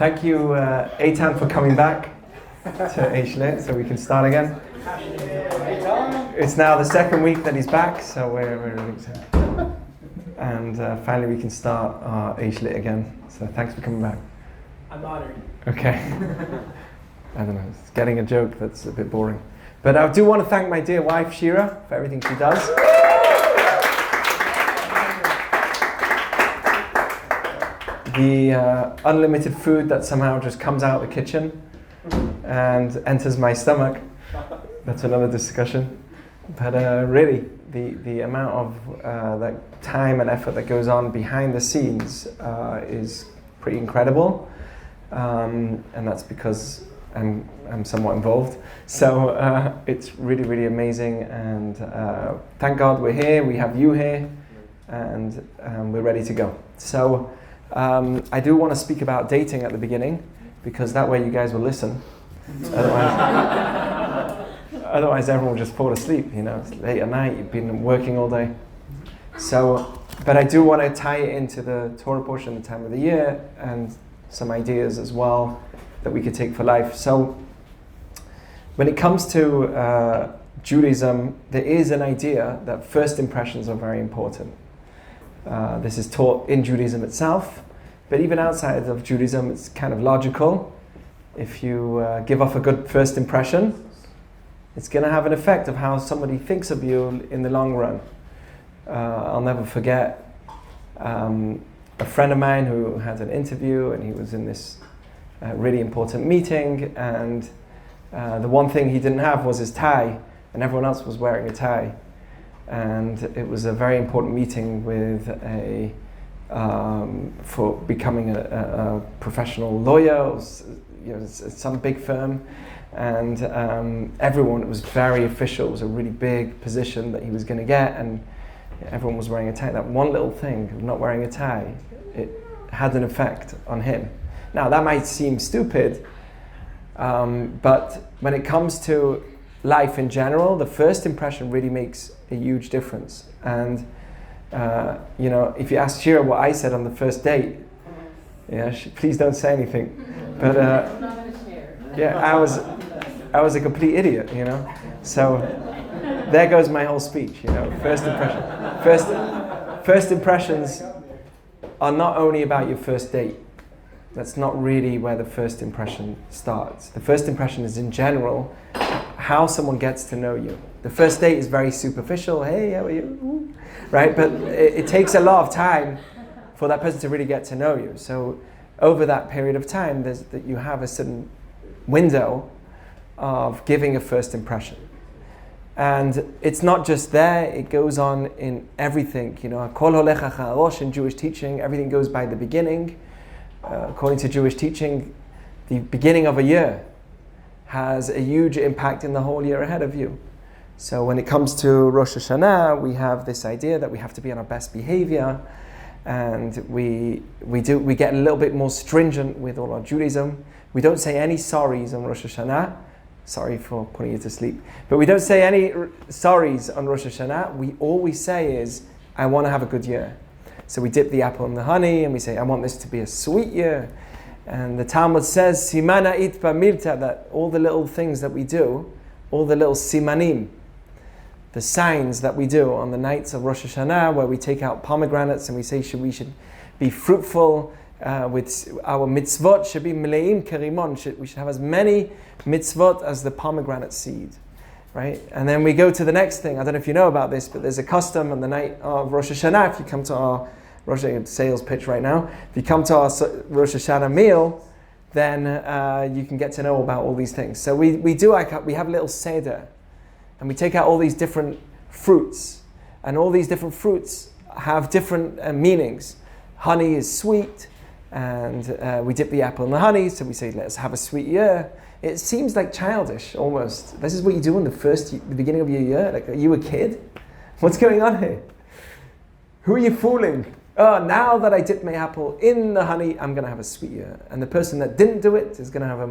Thank you, Eitan, for coming back to Eishlet, so we can start again. It's now the second week that he's back, so we're really excited. And finally we can start our Eishlet again. So thanks for coming back. I'm honored. Okay. I don't know, it's getting a joke that's a bit boring. But I do want to thank my dear wife, Shira, for everything she does. The unlimited food that somehow just comes out of the kitchen and enters my stomach. That's another discussion. But really, the amount of that time and effort that goes on behind the scenes is pretty incredible. And that's because I'm somewhat involved. So it's really, really amazing. And thank God we're here, we have you here, and we're ready to go. So I do want to speak about dating at the beginning, because that way you guys will listen. Otherwise everyone will just fall asleep, you know, it's late at night, you've been working all day. So, but I do want to tie it into the Torah portion, the time of the year, and some ideas as well that we could take for life. So, when it comes to Judaism, there is an idea that first impressions are very important. This is taught in Judaism itself, but even outside of Judaism, it's kind of logical. If you give off a good first impression, it's going to have an effect of how somebody thinks of you in the long run. I'll never forget a friend of mine who had an interview, and he was in this really important meeting, and the one thing he didn't have was his tie, and everyone else was wearing a tie. And it was a very important meeting with for becoming a professional lawyer, you know, some big firm, and everyone, it was very official. It was a really big position that he was going to get, and everyone was wearing a tie. That one little thing of not wearing a tie, it had an effect on him. Now that might seem stupid, but when it comes to life in general, the first impression really makes a huge difference. And you know, if you ask Shira what I said on the first date, yeah, please don't say anything. But I'm not going to share. yeah, I was a complete idiot, you know. So there goes my whole speech, you know. First impressions are not only about your first date. That's not really where the first impression starts. The first impression is in general how someone gets to know you. The first date is very superficial. Hey, how are you? Ooh. Right? But it takes a lot of time for that person to really get to know you. So over that period of time, that you have a certain window of giving a first impression. And it's not just there, it goes on in everything. You know, Kol holech acharosh in Jewish teaching, everything goes by the beginning. According to Jewish teaching, the beginning of a year has a huge impact in the whole year ahead of you. So when it comes to Rosh Hashanah, we have this idea that we have to be on our best behavior, and we get a little bit more stringent with all our Judaism. We don't say any sorries on Rosh Hashanah. Sorry for putting you to sleep. But we don't say any sorries on Rosh Hashanah. All we say is, I want to have a good year. So we dip the apple in the honey and we say, I want this to be a sweet year. And the Talmud says, Simana itba milta, that all the little things that we do, all the little simanim, the signs that we do on the nights of Rosh Hashanah, where we take out pomegranates and we say we should be fruitful, with our mitzvot should be meleim kerimon, we should have as many mitzvot as the pomegranate seed. Right? And then we go to the next thing. I don't know if you know about this, but there's a custom on the night of Rosh Hashanah. If you come to our Rosh Hashanah sales pitch right now, if you come to our Rosh Hashanah meal, then you can get to know about all these things. So we have a little seder, and we take out all these different fruits, and all these different fruits have different meanings. Honey is sweet, and we dip the apple in the honey, so we say, let's have a sweet year. It seems like childish, almost. This is what you do in the beginning of your year? Like, are you a kid? What's going on here? Who are you fooling? Oh, now that I dipped my apple in the honey, I'm going to have a sweet year. And the person that didn't do it is going to have a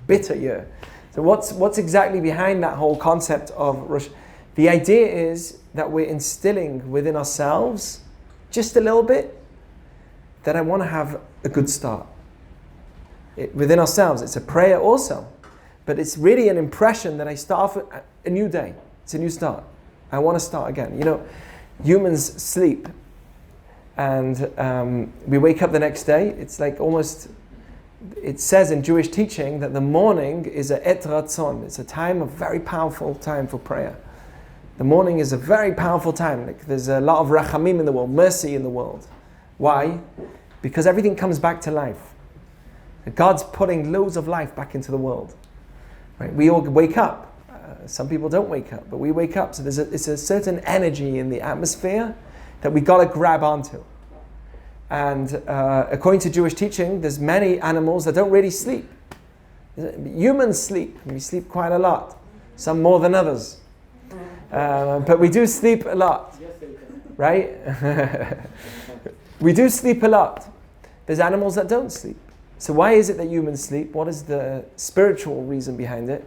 bitter year. So what's exactly behind that whole concept of Rosh? The idea is that we're instilling within ourselves, just a little bit, that I want to have a good start. within ourselves. It's a prayer also. But it's really an impression that I start off a new day. It's a new start. I want to start again. You know, humans sleep and we wake up the next day. It's like almost, it says in Jewish teaching that the morning is a et ratzon. It's a time, a very powerful time for prayer. The morning is a very powerful time. Like there's a lot of rachamim in the world, mercy in the world. Why? Because everything comes back to life. God's putting loads of life back into the world. Right? We all wake up. Some people don't wake up, but we wake up. So it's a certain energy in the atmosphere that we got to grab onto. And according to Jewish teaching, there's many animals that don't really sleep. Humans sleep, and we sleep quite a lot. Some more than others. But we do sleep a lot. Right? We do sleep a lot. There's animals that don't sleep. So why is it that humans sleep? What is the spiritual reason behind it?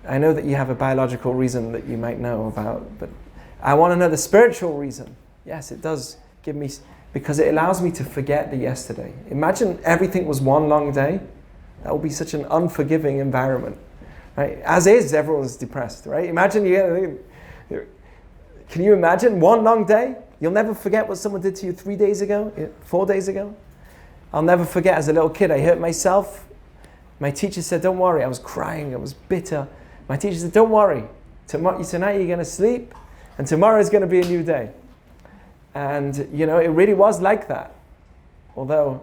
I know that you have a biological reason that you might know about, but I want to know the spiritual reason. Yes, it does give me, because it allows me to forget the yesterday. Imagine everything was one long day. That would be such an unforgiving environment. Right? As is, everyone's depressed, right? Imagine can you imagine one long day? You'll never forget what someone did to you 3 days ago, 4 days ago. I'll never forget as a little kid, I hurt myself. My teacher said, don't worry. I was crying, I was bitter. My teacher said, don't worry. Tonight you're going to sleep, and tomorrow is going to be a new day. And, you know, it really was like that. Although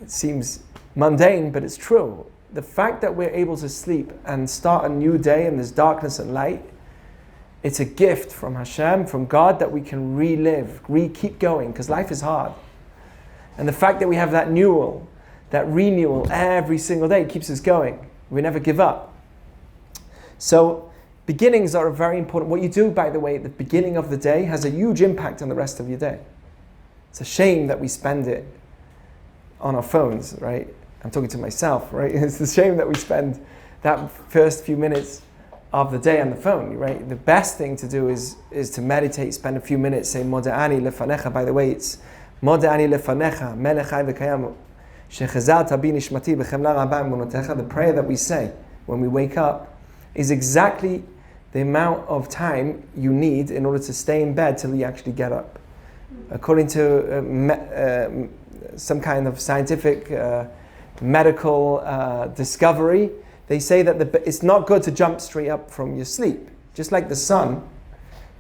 it seems mundane, but it's true. The fact that we're able to sleep and start a new day and there's darkness and light, it's a gift from Hashem, from God, that we can relive, keep going, because life is hard. And the fact that we have that renewal every single day keeps us going. We never give up. So beginnings are very important. What you do, by the way, at the beginning of the day has a huge impact on the rest of your day. It's a shame that we spend it on our phones, right? I'm talking to myself, right? It's a shame that we spend that first few minutes of the day on the phone, right? The best thing to do is to meditate, spend a few minutes, say Moda'ani lefanecha. By the way, it's Moda'ani lefanecha, melech chai v'kayam, shechazalta bi nishmati b'chemla rabba emunotecha. The prayer that we say when we wake up is exactly the amount of time you need in order to stay in bed till you actually get up. According to some kind of scientific medical discovery, they say that it's not good to jump straight up from your sleep. Just like the sun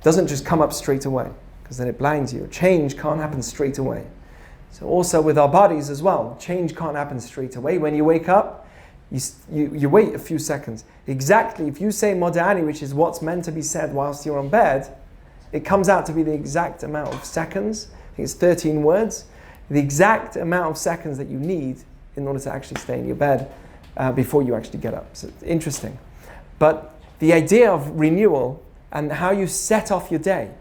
doesn't just come up straight away, because then it blinds you. Change can't happen straight away. So also with our bodies as well, change can't happen straight away. When you wake up, you wait a few seconds. Exactly, if you say Moda'ani, which is what's meant to be said whilst you're on bed, it comes out to be the exact amount of seconds. I think it's 13 words. The exact amount of seconds that you need in order to actually stay in your bed before you actually get up. So it's interesting. But the idea of renewal and how you set off your day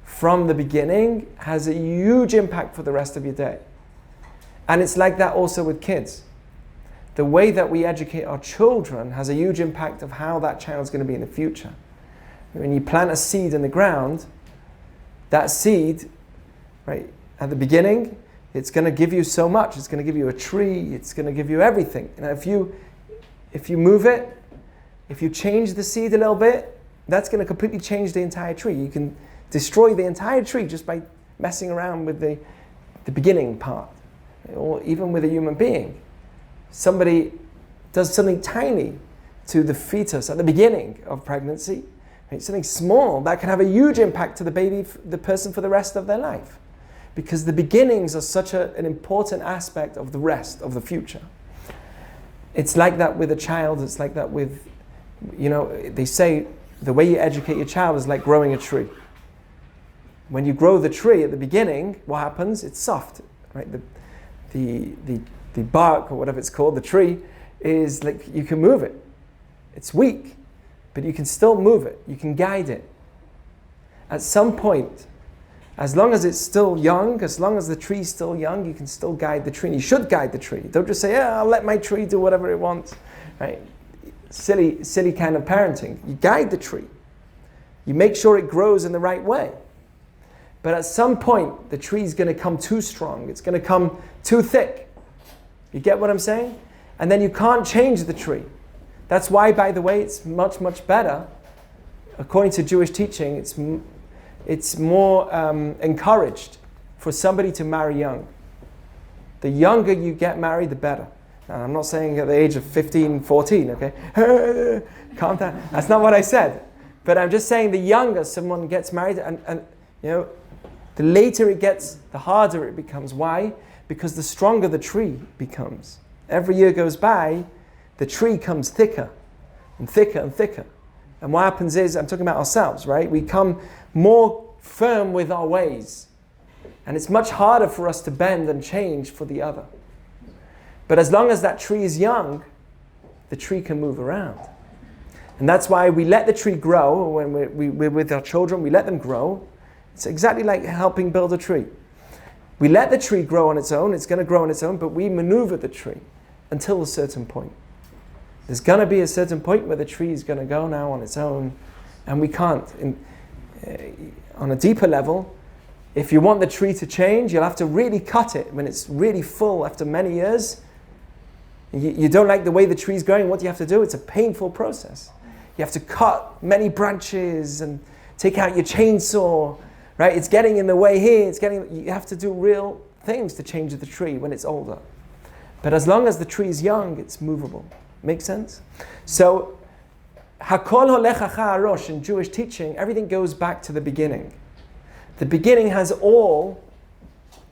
from the beginning has a huge impact for the rest of your day. And it's like that also with kids. The way that we educate our children has a huge impact of how that child's going to be in the future. When you plant a seed in the ground, that seed, right, at the beginning, it's going to give you so much. It's going to give you a tree. It's going to give you everything. And if you move it, if you change the seed a little bit, that's going to completely change the entire tree. You can destroy the entire tree just by messing around with the beginning part, or even with a human being. Somebody does something tiny to the fetus at the beginning of pregnancy, right? Something small, that can have a huge impact to the baby, the person, for the rest of their life. Because the beginnings are such an important aspect of the rest of the future. It's like that with a child, it's like that with, they say the way you educate your child is like growing a tree. When you grow the tree at the beginning, what happens? It's soft, right? The bark, or whatever it's called, the tree, is like you can move it. It's weak, but you can still move it. You can guide it. At some point, as long as it's still young, as long as the tree's still young, you can still guide the tree. And you should guide the tree. Don't just say, I'll let my tree do whatever it wants. Right? Silly kind of parenting. You guide the tree. You make sure it grows in the right way. But at some point, the tree's going to come too strong. It's going to come too thick. You get what I'm saying? And then you can't change the tree. That's why, by the way, it's much, much better. According to Jewish teaching, it's more encouraged for somebody to marry young. The younger you get married, the better. Now, I'm not saying at the age of 15, 14, okay? Calm down. That's not what I said. But I'm just saying the younger someone gets married, and the later it gets, the harder it becomes. Why? Because the stronger the tree becomes. Every year goes by, the tree comes thicker and thicker and thicker. And what happens is, I'm talking about ourselves, right? We become more firm with our ways. And it's much harder for us to bend and change for the other. But as long as that tree is young, the tree can move around. And that's why we let the tree grow. When we're with our children, we let them grow. It's exactly like helping build a tree. We let the tree grow on its own. It's going to grow on its own, but we maneuver the tree until a certain point. There's going to be a certain point where the tree is going to go now on its own, and we can't. On a deeper level, if you want the tree to change, you'll have to really cut it when it's really full after many years. You don't like the way the tree's going, what do you have to do? It's a painful process. You have to cut many branches and take out your chainsaw, right? It's getting in the way here. You have to do real things to change the tree when it's older. But as long as the tree is young, it's movable. Make sense? So, Hakol holech achar harosh, in Jewish teaching, everything goes back to the beginning. The beginning has all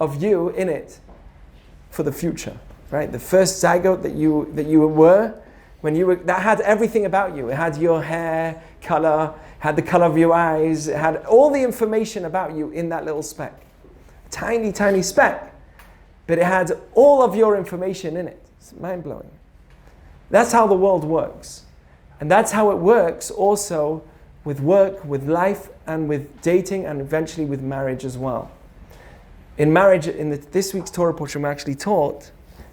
of you in it for the future, right? The first zygote that you were, that had everything about you. It had your hair color, had the color of your eyes, it had all the information about you in that little speck. Tiny, tiny speck. But it had all of your information in it. It's mind-blowing. That's how the world works. And that's how it works also with work, with life, and with dating, and eventually with marriage as well. In marriage, this week's Torah portion, we're actually taught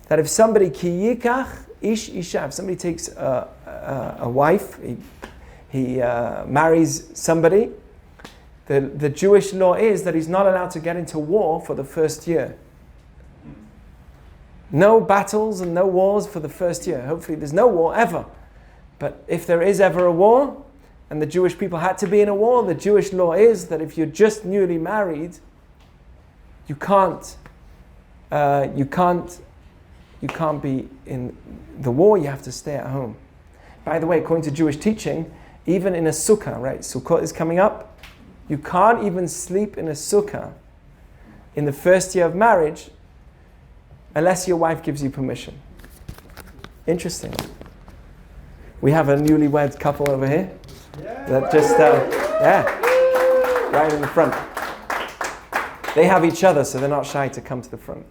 that if somebody ki yikach ish isha, if somebody takes a wife, he marries somebody, the Jewish law is that he's not allowed to get into war for the first year. No battles and no wars for the first year. Hopefully there's no war ever. But if there is ever a war, and the Jewish people had to be in a war, the Jewish law is that if you're just newly married, you can't be in the war, you have to stay at home. By the way, according to Jewish teaching, even in a sukkah, right? Sukkot is coming up. You can't even sleep in a sukkah in the first year of marriage unless your wife gives you permission. Interesting. We have a newlywed couple over here. That just, right in the front. They have each other, so they're not shy to come to the front.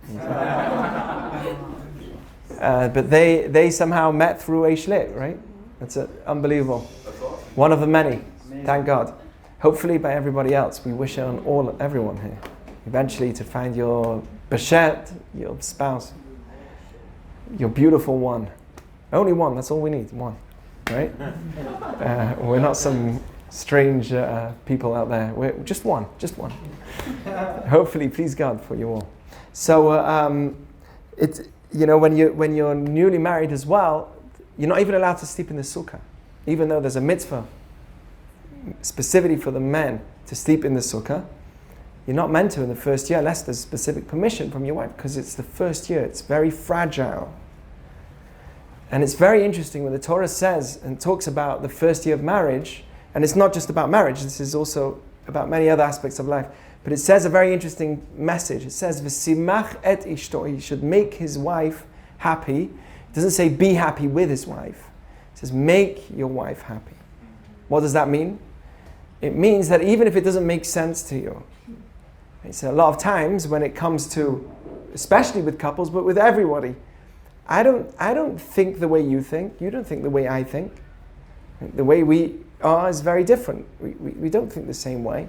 But they somehow met through Eishlit, right? That's unbelievable. One of the many. Thank God. Hopefully by everybody else. We wish on everyone here. Eventually to find your Bashet, your spouse. Your beautiful one. Only one, that's all we need, one. Right? We're not some strange people out there. We're just one. Hopefully, please God for you all. So it's when you're newly married as well, you're not even allowed to sleep in the sukkah, even though there's a mitzvah specifically for the men to sleep in the sukkah. You're not meant to in the first year unless there's specific permission from your wife, because it's the first year. It's very fragile. And it's very interesting when the Torah says and talks about the first year of marriage, and it's not just about marriage, this is also about many other aspects of life, but it says a very interesting message. It says, V'simach et ishto, he should make his wife happy. It doesn't say be happy with his wife. It says make your wife happy. What does that mean? It means that even if it doesn't make sense to you, so a lot of times when it comes to, especially with couples, but with everybody, I don't think the way you think. You don't think the way I think. The way we are is very different. We don't think the same way.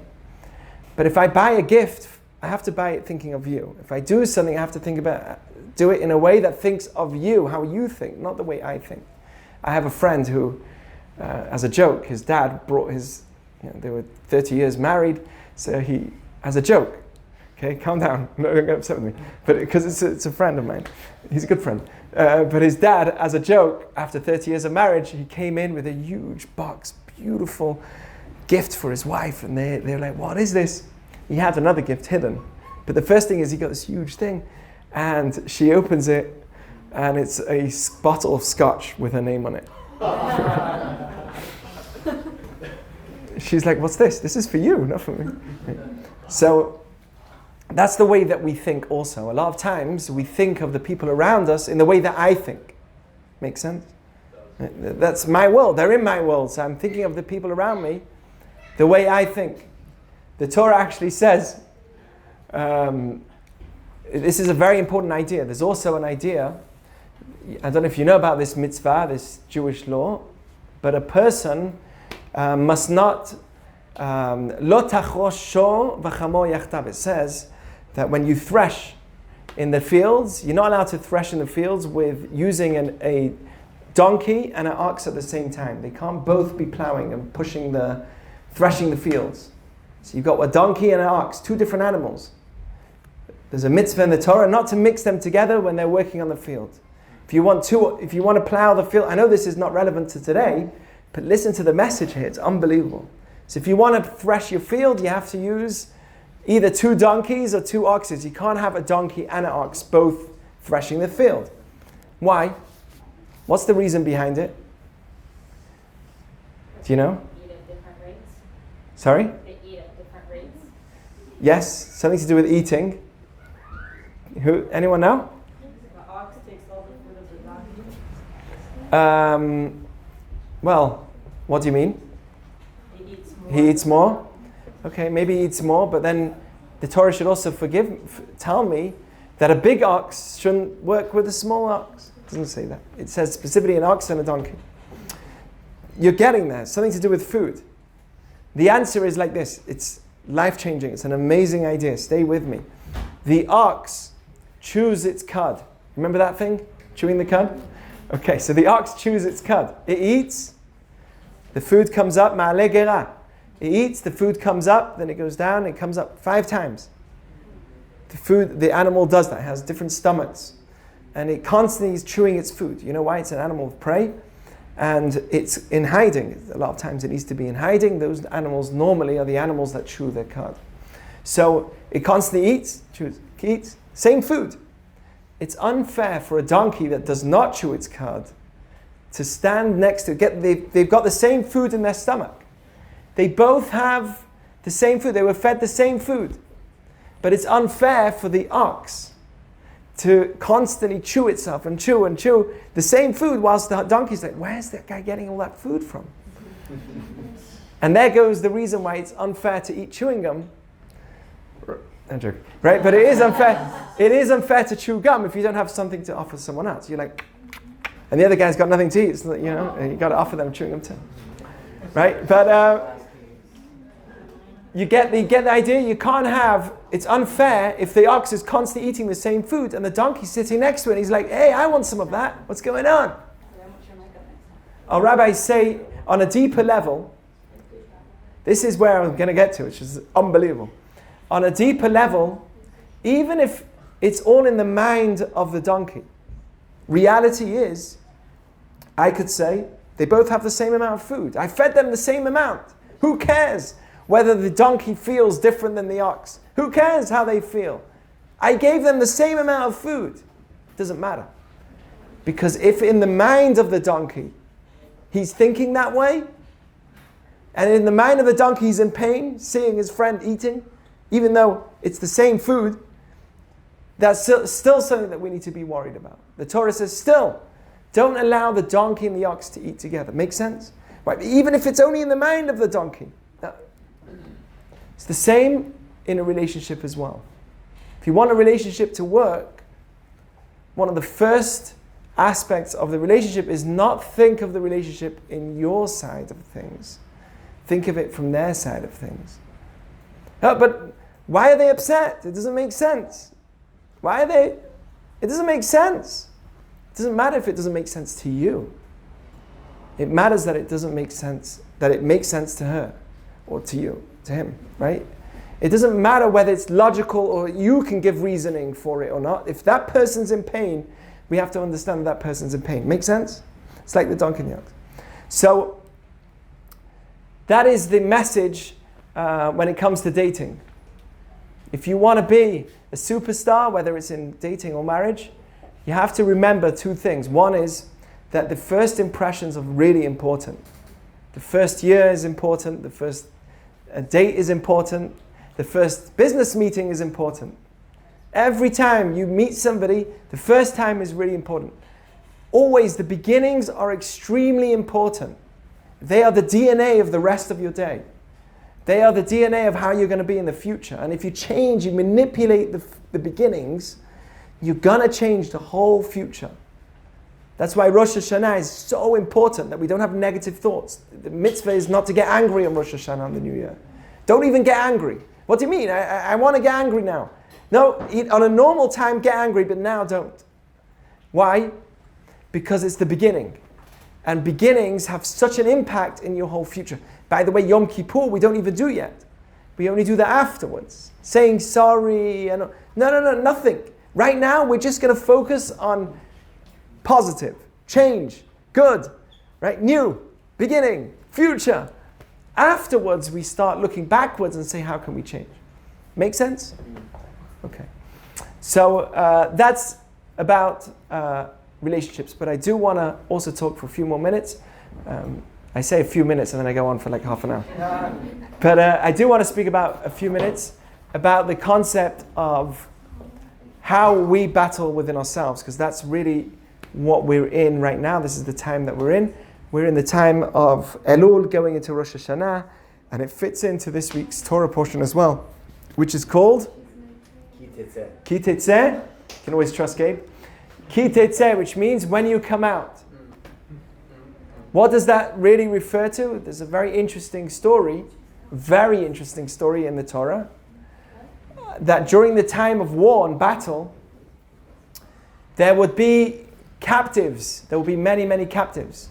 But if I buy a gift, I have to buy it thinking of you. If I do something, I have to do it in a way that thinks of you, how you think, not the way I think. I have a friend who, as a joke, his dad brought they were 30 years married, so he, as a joke, Okay, calm down. No, don't get upset with me. But because it's a friend of mine. He's a good friend. But his dad, as a joke, after 30 years of marriage, he came in with a huge box, beautiful gift for his wife. And they were like, what is this? He had another gift hidden. But the first thing is he got this huge thing. And she opens it, and it's a bottle of scotch with her name on it. She's like, what's this? This is for you, not for me. So that's the way that we think also. A lot of times we think of the people around us in the way that I think. Make sense? That's my world. They're in my world. So I'm thinking of the people around me the way I think. The Torah actually says, this is a very important idea. There's also an idea, I don't know if you know about this mitzvah, this Jewish law, but a person must not lo tachrosh shor v'chamo yachtav. It says that when you thresh in the fields, you're not allowed to thresh in the fields with using a donkey and an ox at the same time. They can't both be plowing and threshing the fields. So you've got a donkey and an ox, two different animals. There's a mitzvah in the Torah not to mix them together when they're working on the field. If you want to plow the field, I know this is not relevant to today, but listen to the message here, it's unbelievable. So if you want to thresh your field, you have to use either two donkeys or two oxes. You can't have a donkey and an ox both threshing the field. Why? What's the reason behind it? Do you know? They eat at different rates. Sorry? They eat at different rates. Yes, something to do with eating. Anyone know? The ox takes all the food of the donkey. Well, what do you mean? He eats more. He eats more? Okay, maybe he eats more, but then the Torah should also tell me that a big ox shouldn't work with a small ox. It doesn't say that. It says specifically an ox and a donkey. You're getting there. Something to do with food. The answer is like this. It's life-changing. It's an amazing idea. Stay with me. The ox chews its cud. Remember that thing? Chewing the cud? Okay, so the ox chews its cud. It eats. The food comes up. Ma'aleh gerah. It eats, the food comes up, then it goes down, it comes up 5 times. The animal does that. It has different stomachs. And it constantly is chewing its food. You know why? It's an animal of prey. And it's in hiding. A lot of times it needs to be in hiding. Those animals normally are the animals that chew their cud. So it constantly eats, eats, same food. It's unfair for a donkey that does not chew its cud to stand next to it. They've got the same food in their stomach. They both have the same food. They were fed the same food. But it's unfair for the ox to constantly chew itself and chew the same food whilst the donkey's like, where's that guy getting all that food from? And there goes the reason why it's unfair to eat chewing gum. I'm joking. Right? But it is unfair. It is unfair to chew gum if you don't have something to offer someone else. You're like, and the other guy's got nothing to eat. So, you got to offer them chewing gum too. Right? But you get the idea. You can't have. It's unfair if the ox is constantly eating the same food and the donkey's sitting next to it and he's like, hey, I want some of that. What's going on? Our rabbis say on a deeper level, this is where I'm going to get to, which is unbelievable. On a deeper level, even if it's all in the mind of the donkey, reality is, I could say, they both have the same amount of food. I fed them the same amount. Who cares whether the donkey feels different than the ox? Who cares how they feel? I gave them the same amount of food. It doesn't matter. Because if in the mind of the donkey, he's thinking that way, and in the mind of the donkey he's in pain, seeing his friend eating, even though it's the same food, that's still something that we need to be worried about. The Torah says still, don't allow the donkey and the ox to eat together. Make sense? Right? Even if it's only in the mind of the donkey. It's the same in a relationship as well. If you want a relationship to work, one of the first aspects of the relationship is not think of the relationship in your side of things. Think of it from their side of things. But why are they upset? It doesn't make sense. Why are they? It doesn't make sense. It doesn't matter if it doesn't make sense to you. It matters that it doesn't make sense, that it makes sense to her or to you, to him, right? It doesn't matter whether it's logical or you can give reasoning for it or not. If that person's in pain, we have to understand that person's in pain. Make sense? It's like the Dunkin' Yolks. So that is the message when it comes to dating. If you want to be a superstar, whether it's in dating or marriage, you have to remember two things. One is that the first impressions are really important. The first year is important. The first date is important. The first business meeting is important. Every time you meet somebody, the first time is really important. Always, the beginnings are extremely important. They are the DNA of the rest of your day. They are the DNA of how you're going to be in the future. And if you change, you manipulate the beginnings, you're going to change the whole future. That's why Rosh Hashanah is so important, that we don't have negative thoughts. The mitzvah is not to get angry on Rosh Hashanah on the New Year. Don't even get angry. What do you mean? I want to get angry now. No, on a normal time get angry, but now don't. Why? Because it's the beginning. And beginnings have such an impact in your whole future. By the way, Yom Kippur we don't even do yet. We only do that afterwards. Saying sorry. And no, nothing. Right now we're just going to focus on positive, change, good, right? New, beginning, future. Afterwards we start looking backwards and say, how can we change? Make sense? Okay. So that's about relationships, but I do want to also talk for a few more minutes. I say a few minutes and then I go on for like half an hour. But I do want to speak about a few minutes about the concept of how we battle within ourselves, because that's really what we're in right now. This is the time that we're in. We're in the time of Elul going into Rosh Hashanah, and it fits into this week's Torah portion as well, which is called Ki Tetze. You can always trust Gabe. Ki Tetze, which means when you come out. What does that really refer to? There's a very interesting story in the Torah, that during the time of war and battle, there would be captives. There will be many, many captives.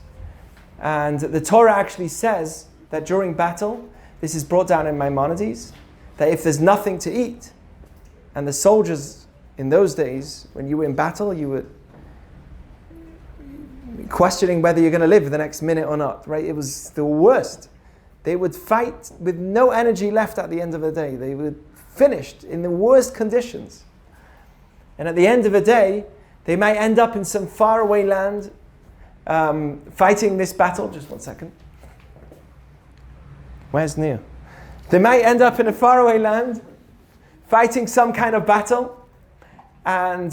And the Torah actually says that during battle, this is brought down in Maimonides, that if there's nothing to eat, and the soldiers in those days, when you were in battle, you were questioning whether you're going to live the next minute or not, right? It was the worst. They would fight with no energy left at the end of the day. They were finished in the worst conditions. And at the end of the day, they might end up in some faraway land fighting this battle. Just one second. Where's Neil? They might end up in a faraway land fighting some kind of battle, and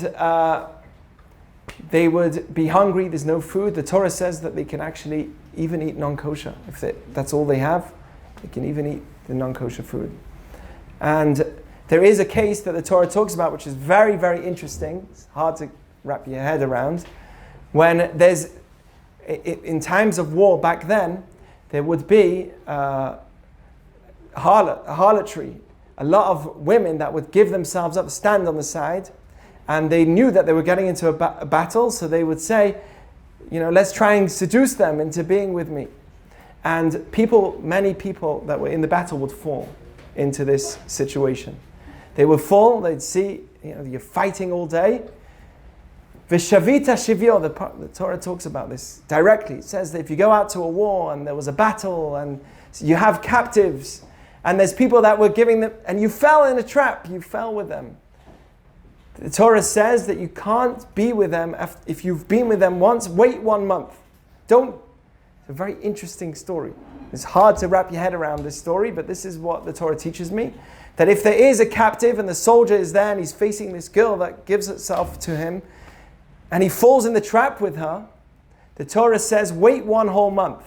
they would be hungry. There's no food. The Torah says that they can actually even eat non-kosher. If that's all they have, they can even eat the non-kosher food. And there is a case that the Torah talks about, which is very, very interesting. It's hard to wrap your head around. When there's, in times of war back then, there would be harlotry. A lot of women that would give themselves up, stand on the side, and they knew that they were getting into a battle, so they would say, let's try and seduce them into being with me. And many people that were in the battle would fall into this situation. They would fall, they'd see, you're fighting all day. V'shavita shivyo, the Torah talks about this directly. It says that if you go out to a war and there was a battle and you have captives and there's people that were giving them, and you fell in a trap, you fell with them. The Torah says that you can't be with them if you've been with them once, wait 1 month. It's a very interesting story. It's hard to wrap your head around this story, but this is what the Torah teaches me. That if there is a captive and the soldier is there and he's facing this girl that gives herself to him, and he falls in the trap with her, the Torah says, wait 1 whole month.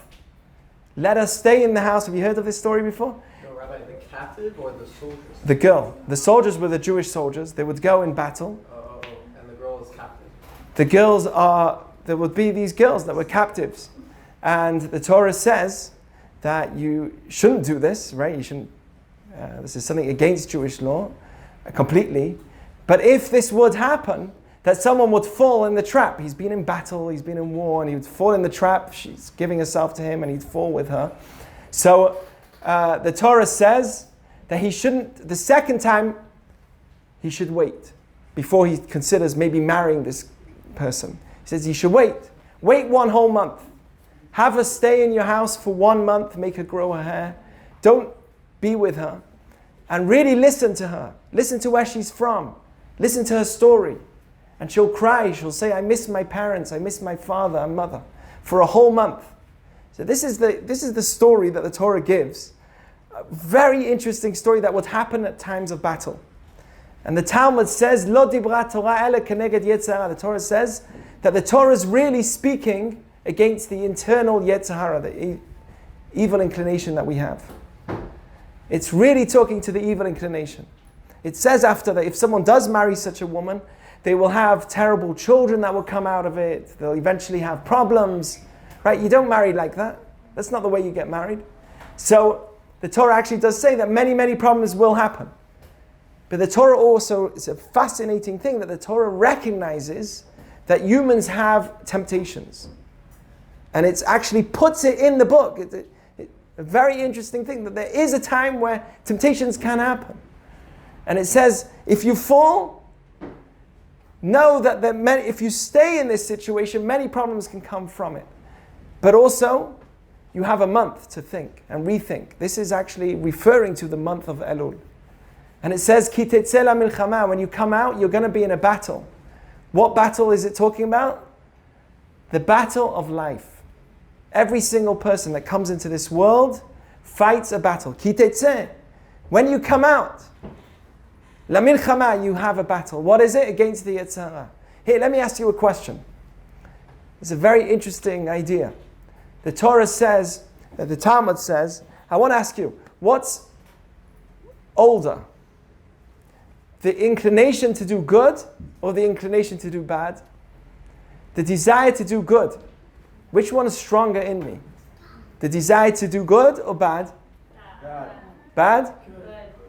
Let her stay in the house. Have you heard of this story before? No, Rabbi, the captive or the soldiers? The girl. The soldiers were the Jewish soldiers. They would go in battle. Oh, and the girl is captive. There would be these girls that were captives. And the Torah says that you shouldn't do this, right? You shouldn't, this is something against Jewish law, completely. But if this would happen, that someone would fall in the trap. He's been in battle, he's been in war, and he would fall in the trap. She's giving herself to him, and he'd fall with her. So the Torah says that he shouldn't, the second time, he should wait before he considers maybe marrying this person. He says you should wait. Wait 1 whole month. Have her stay in your house for 1 month, make her grow her hair. Don't be with her. And really listen to her. Listen to where she's from. Listen to her story. And she'll cry, she'll say, I miss my parents, I miss my father and mother, for a whole month. So this is the story that the Torah gives. A very interesting story that would happen at times of battle. And the Talmud says, Lo dibra Torah ele keneged yetzer hara. The Torah says that the Torah is really speaking against the internal yetzer hara, the evil inclination that we have. It's really talking to the evil inclination. It says after that if someone does marry such a woman, they will have terrible children that will come out of it. They'll eventually have problems. Right? You don't marry like that. That's not the way you get married. So the Torah actually does say that many, many problems will happen. But the Torah also, it's a fascinating thing that the Torah recognizes that humans have temptations. And it actually puts it in the book. It's a very interesting thing that there is a time where temptations can happen. And it says, if you fall, know that if you stay in this situation, many problems can come from it. But also, you have a month to think and rethink. This is actually referring to the month of Elul. And it says, Ki tetze la milchama, when you come out, you're going to be in a battle. What battle is it talking about? The battle of life. Every single person that comes into this world fights a battle. Ki tetze. When you come out, la milchama, you have a battle. What is it? Against the yetzer hara. Here, let me ask you a question. It's a very interesting idea. The Torah says, the Talmud says, I want to ask you, what's older? The inclination to do good or the inclination to do bad? The desire to do good. Which one is stronger in me? The desire to do good or bad? Bad?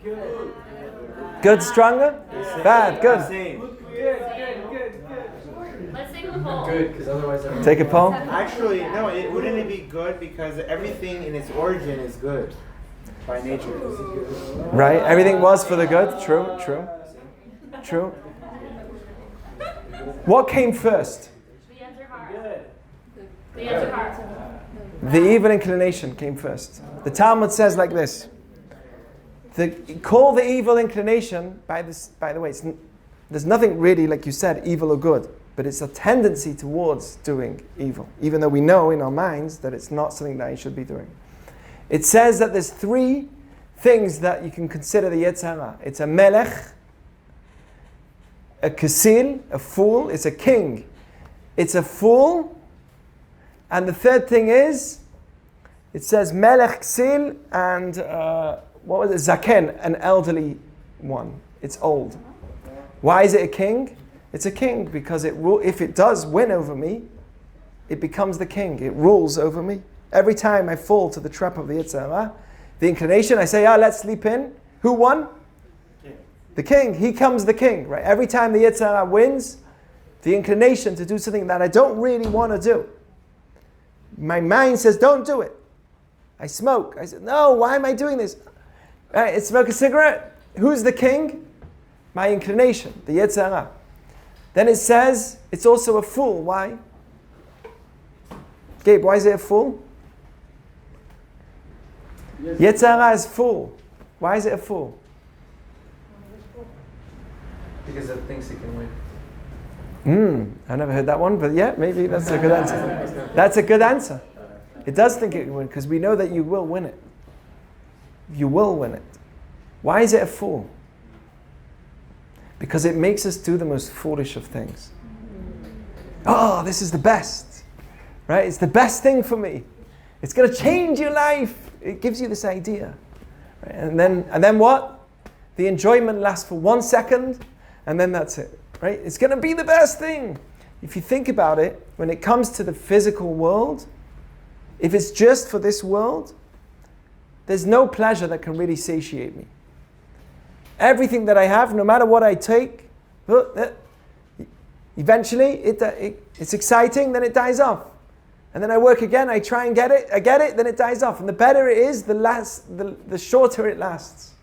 Good. Good stronger? Bad, good. Let's take a poll. Good, because otherwise I'm Take a poll. Actually, no, wouldn't it be good because everything in its origin is good by nature? Right? Everything was for the good. True. What came first? The answer hard. The answer hard. The evil inclination came first. The Talmud says like this. Call the evil inclination, by the way, there's nothing really, like you said, evil or good. But it's a tendency towards doing evil. Even though we know in our minds that it's not something that I should be doing. It says that there's 3 things that you can consider the yetzer hara. It's a melech, a kasil, a fool. It's a king. It's a fool. And the third thing is, it says melech, kasil, and what was it? Zaken, an elderly one. It's old. Why is it a king? It's a king because if it does win over me, it becomes the king. It rules over me. Every time I fall to the trap of the yetzer hara, the inclination, I say, let's sleep in. Who won? The king. He comes the king. Right? Every time the yetzer hara wins, the inclination to do something that I don't really want to do. My mind says, don't do it. I smoke. I said, no, why am I doing this? I smoke a cigarette. Who's the king? My inclination, the yetzer hara. Then it says, it's also a fool. Why? Gabe, why is it a fool? Yetzer hara is fool. Why is it a fool? because it thinks it can win. I never heard that one, but yeah, maybe that's a good answer. That's a good answer. It does think it can win, because we know that you will win it. You will win it. Why is it a fool? Because it makes us do the most foolish of things. Oh, this is the best. Right? It's the best thing for me. It's going to change your life. It gives you this idea. Right? And then what? The enjoyment lasts for 1 second, and then that's it. Right? It's going to be the best thing. If you think about it, when it comes to the physical world, if it's just for this world, there's no pleasure that can really satiate me. Everything that I have, no matter what I take, eventually it's exciting, then it dies off. And then I work again, I try and get it, then it dies off. And the better it is, the shorter it lasts.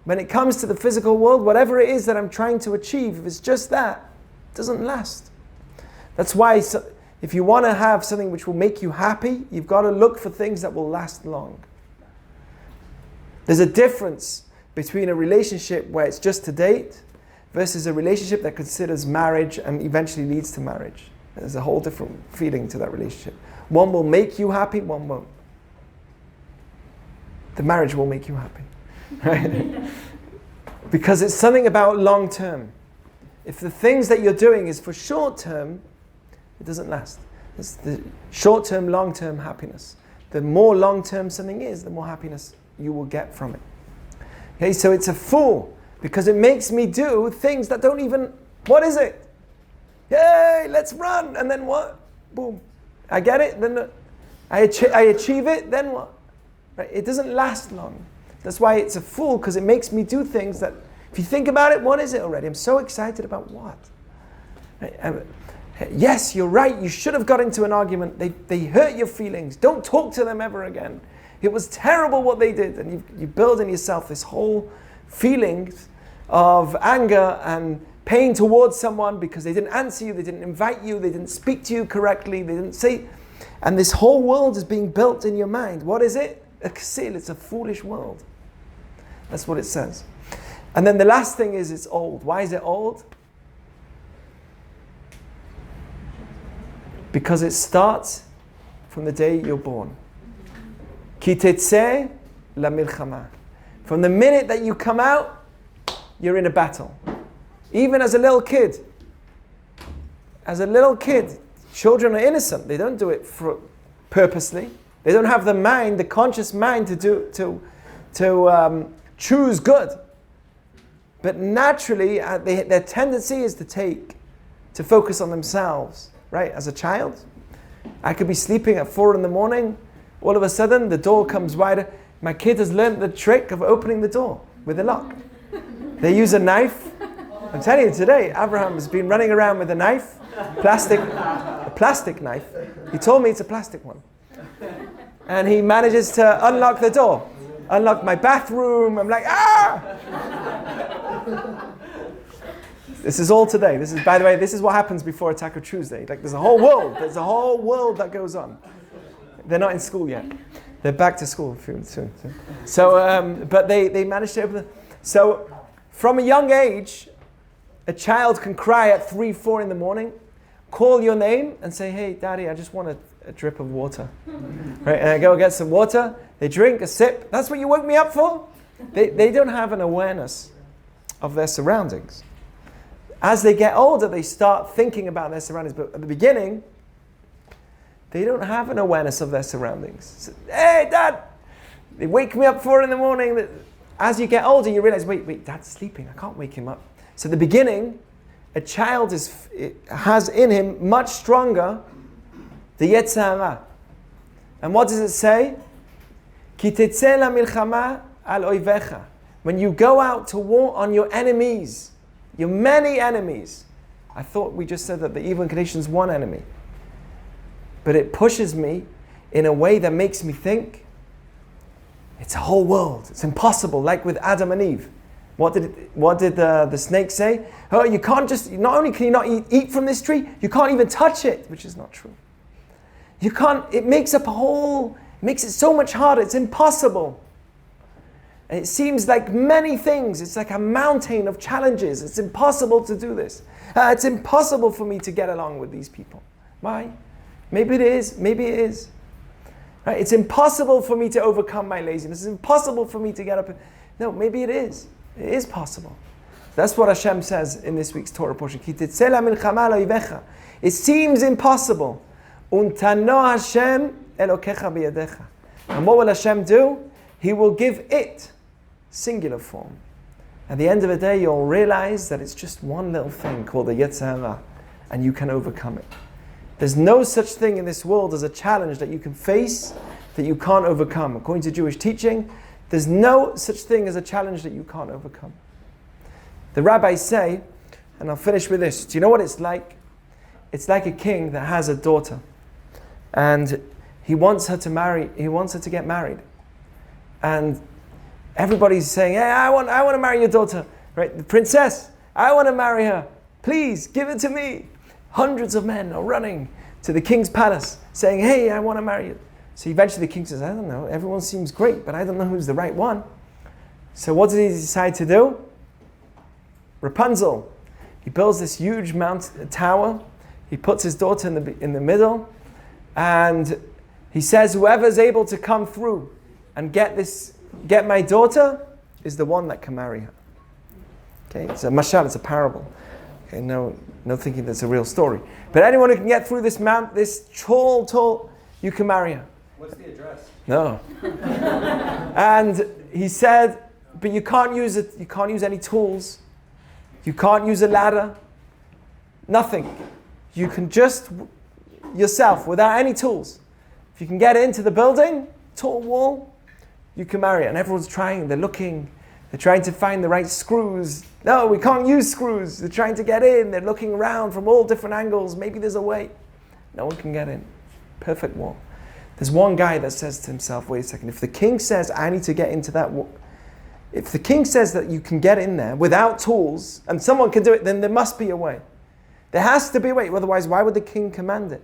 When it comes to the physical world, whatever it is that I'm trying to achieve, if it's just that, it doesn't last. That's why if you want to have something which will make you happy, you've got to look for things that will last long. There's a difference between a relationship where it's just to date versus a relationship that considers marriage and eventually leads to marriage. There's a whole different feeling to that relationship. One will make you happy, one won't. The marriage will make you happy, right? Because it's something about long term. If the things that you're doing is for short term, it doesn't last. It's the short term, long term happiness. The more long term something is, the more happiness you will get from it. Okay, so it's a fool because it makes me do things that don't even, what is it? Yay, let's run. And then what? Boom. I get it, then I achieve it, then what? Right? It doesn't last long. That's why it's a fool, because it makes me do things that, if you think about it, what is it already? I'm so excited about what? Right? Yes, you're right, you should have got into an argument. They hurt your feelings. Don't talk to them ever again. It was terrible what they did. And you build in yourself this whole feeling of anger and pain towards someone because they didn't answer you, they didn't invite you, they didn't speak to you correctly, they didn't say. And this whole world is being built in your mind. What is it? A ksil, it's a foolish world. That's what it says. And then the last thing is it's old. Why is it old? Because it starts from the day you're born. Ki tetze la milchama. From the minute that you come out, you're in a battle. Even as a little kid. As a little kid, children are innocent. They don't do it purposely. They don't have the mind, the conscious mind to choose good. But naturally, their tendency is to focus on themselves. Right? As a child, I could be sleeping at 4 a.m. All of a sudden, the door comes wider. My kid has learned the trick of opening the door with a lock. They use a knife. I'm telling you today, Abraham has been running around with a knife, a plastic knife. He told me it's a plastic one. And he manages to unlock the door, unlock my bathroom. I'm like, ah! This is all today. This is, by the way, this is what happens before a Taco Tuesday. Like there's a whole world. There's a whole world that goes on. They're not in school yet. They're back to school soon. So, but they managed to open. So, from a young age, a child can cry at 3, 4 in the morning, call your name and say, "Hey, Daddy, I just want a drip of water." Right? And I go get some water. They drink a sip. That's what you woke me up for? They don't have an awareness of their surroundings. As they get older, they start thinking about their surroundings. But at the beginning, they don't have an awareness of their surroundings. So, "Hey, Dad!" They wake me up 4 in the morning. As you get older, you realize, wait, Dad's sleeping. I can't wake him up. So at the beginning, a child has in him much stronger the Yetzer Hara. And what does it say? Ki tetze la milchama al oivecha. When you go out to war on your enemies, your many enemies. I thought we just said that the evil inclination is one enemy. But it pushes me in a way that makes me think it's a whole world. It's impossible, like with Adam and Eve. What did the snake say? Oh, you can't just, not only can you not eat from this tree, you can't even touch it, which is not true. You can't, it makes it so much harder. It's impossible. And it seems like many things. It's like a mountain of challenges. It's impossible to do this. It's impossible for me to get along with these people. Why? Maybe it is. Maybe it is. Right? It's impossible for me to overcome my laziness. It's impossible for me to get up. No, maybe it is. It is possible. That's what Hashem says in this week's Torah portion. It seems impossible. Untano Hashem Elokecha biyadecha. And what will Hashem do? He will give it singular form. At the end of the day, you'll realize that it's just one little thing called the Yetzer Hara, and you can overcome it. There's no such thing in this world as a challenge that you can face that you can't overcome. According to Jewish teaching, there's no such thing as a challenge that you can't overcome. The rabbis say, and I'll finish with this, do you know what it's like? It's like a king that has a daughter, and he wants her to get married. And Everybody's saying, hey, I want to marry your daughter. Right? The princess, I want to marry her. Please, give it to me. Hundreds of men are running to the king's palace saying, hey, I want to marry you. So eventually the king says, I don't know, everyone seems great, but I don't know who's the right one. So what did he decide to do? Rapunzel. He builds this huge tower. He puts his daughter in the middle. And he says, whoever's able to come through and get my daughter is the one that can marry her. Okay, it's a mashal, it's a parable. Okay, no thinking that's a real story. But anyone who can get through this tall, you can marry her. What's the address? No. And he said, but you can't use it. You can't use any tools. You can't use a ladder. Nothing. You can just yourself, without any tools. If you can get into the building, tall wall, you can marry it. And everyone's trying. They're looking. They're trying to find the right screws. No, we can't use screws. They're trying to get in. They're looking around from all different angles. Maybe there's a way. No one can get in. Perfect wall. There's one guy that says to himself, wait a second, if the king says I need to get into that wall, if the king says that you can get in there without tools and someone can do it, then there must be a way. There has to be a way. Otherwise, why would the king command it?